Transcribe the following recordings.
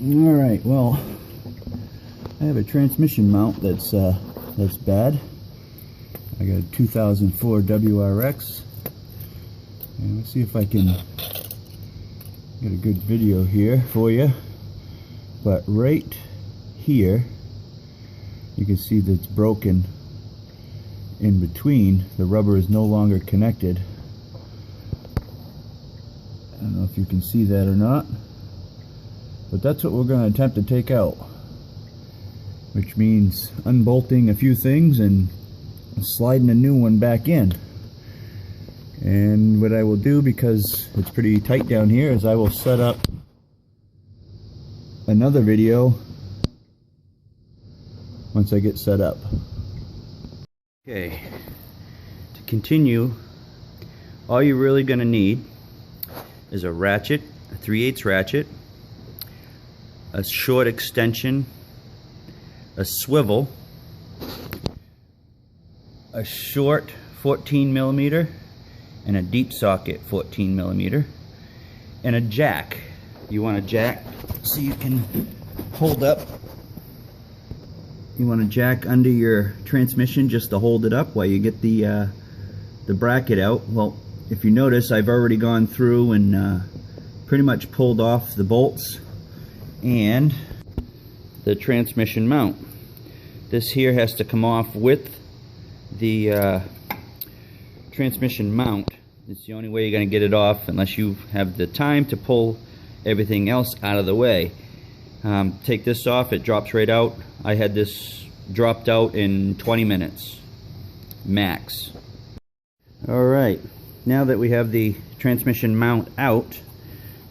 Alright, well, I have a transmission mount that's bad. I got a 2004 WRX, and let's see if I can get a good video here for you. But right here, you can see that it's broken in between. The rubber is no longer connected. I don't know if you can see that or not, but that's what we're going to attempt to take out, which means unbolting a few things and sliding a new one back in. And what I will do, because it's pretty tight down here, is I will set up another video once I get set up. Okay, to continue, all you're really going to need is a ratchet, a 3/8 ratchet, a short extension, a swivel, a short 14mm, and a deep socket 14mm, and a jack. You want a jack so you can hold up. You want a jack under your transmission just to hold it up while you get the bracket out. Well, if you notice, I've already gone through and pretty much pulled off the bolts and the transmission mount. This here has to come off with the transmission mount. It's the only way you're going to get it off, unless you have the time to pull everything else out of the way. Take this off, it drops right out. I had this dropped out in 20 minutes max. Alright, now that we have the transmission mount out,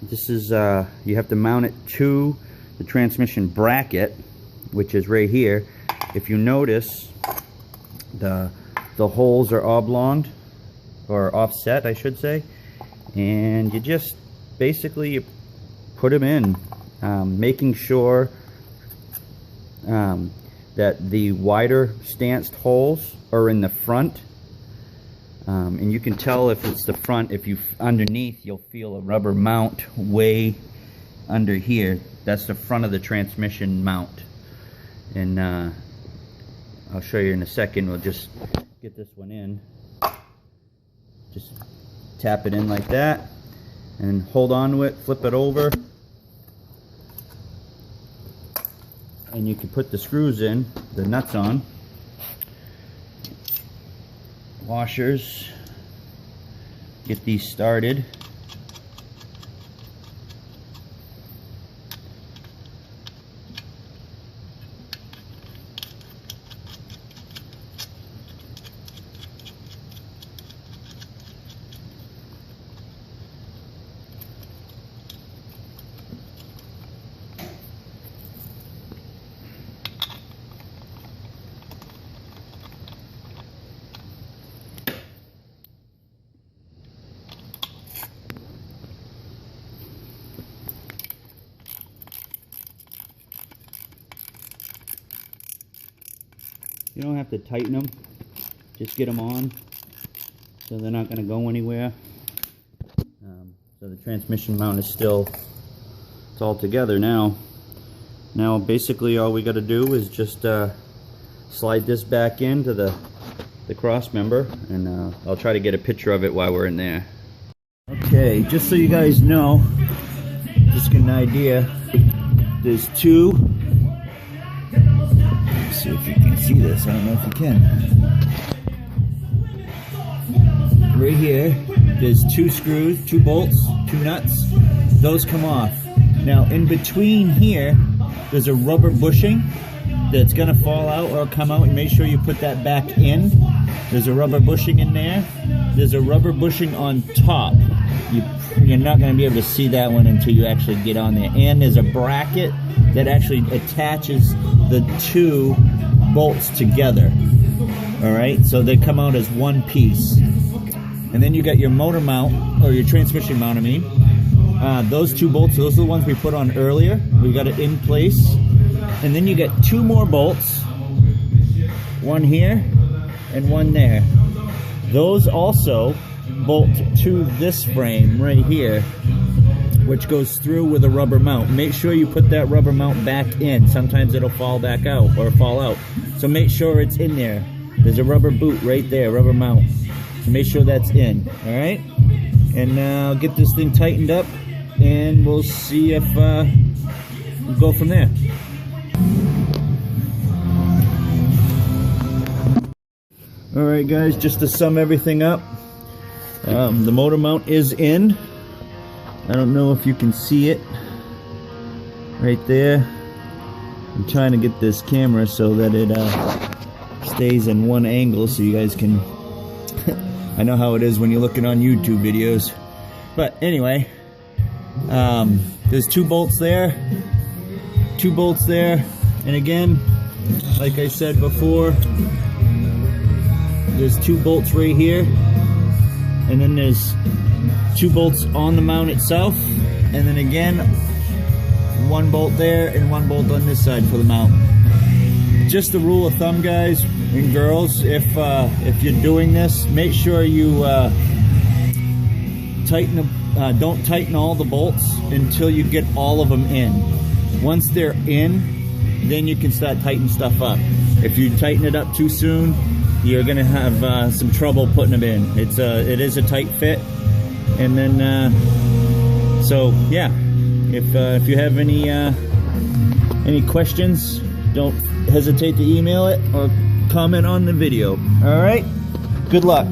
this is you have to mount it to the transmission bracket, which is right here. If you notice, the holes are oblonged, or offset I should say, and you just basically put them in, making sure that the wider stanced holes are in the front, and you can tell if it's the front. If you underneath, you'll feel a rubber mount way under here. That's the front of the transmission mount, and I'll show you in a second. We'll just get this one in. Just tap it in like that and hold on to it, flip it over, and you can put the screws in, the nuts on, washers, get these started. You don't have to tighten them, just get them on so they're not going to go anywhere. So the transmission mount is still, it's all together now. Now basically all we got to do is just slide this back into the cross member, and I'll try to get a picture of it while we're in there. Okay, just so you guys know, just get an idea, there's two. Let's see if you can see this. I don't know if you can. Right here, there's two screws, two bolts, two nuts. Those come off. Now, in between here, there's a rubber bushing that's going to fall out or come out, and make sure you put that back in. There's a rubber bushing in there. There's a rubber bushing on top. You're not going to be able to see that one until you actually get on there. And there's a bracket that actually attaches the two bolts together. Alright, so they come out as one piece. And then you got your motor mount, or your transmission mount, I mean. Those two bolts, those are the ones we put on earlier. We got it in place. And then you got two more bolts. One here and one there. Those also bolt to this frame right here. which goes through with a rubber mount. Make sure you put that rubber mount back in. Sometimes it'll fall back out or fall out. So make sure it's in there. There's a rubber boot right there, rubber mount. So make sure that's in, all right? And now get this thing tightened up and we'll see if we'll go from there. All right, guys, just to sum everything up, the motor mount is in. I don't know if you can see it right there. I'm trying to get this camera so that it stays in one angle so you guys can I know how it is when you're looking on YouTube videos. But anyway, there's 2 bolts there, 2 bolts there, and again, like I said before, there's 2 bolts right here, and then there's 2 bolts on the mount itself, and then again 1 bolt there and 1 bolt on this side for the mount. Just a rule of thumb, guys and girls, if you're doing this, make sure you don't tighten all the bolts until you get all of them in. Once they're in, then you can start tightening stuff up. If you tighten it up too soon, you're gonna have some trouble putting them in. It is a tight fit, and then so yeah. If you have any questions, don't hesitate to email it or comment on the video. All right, good luck.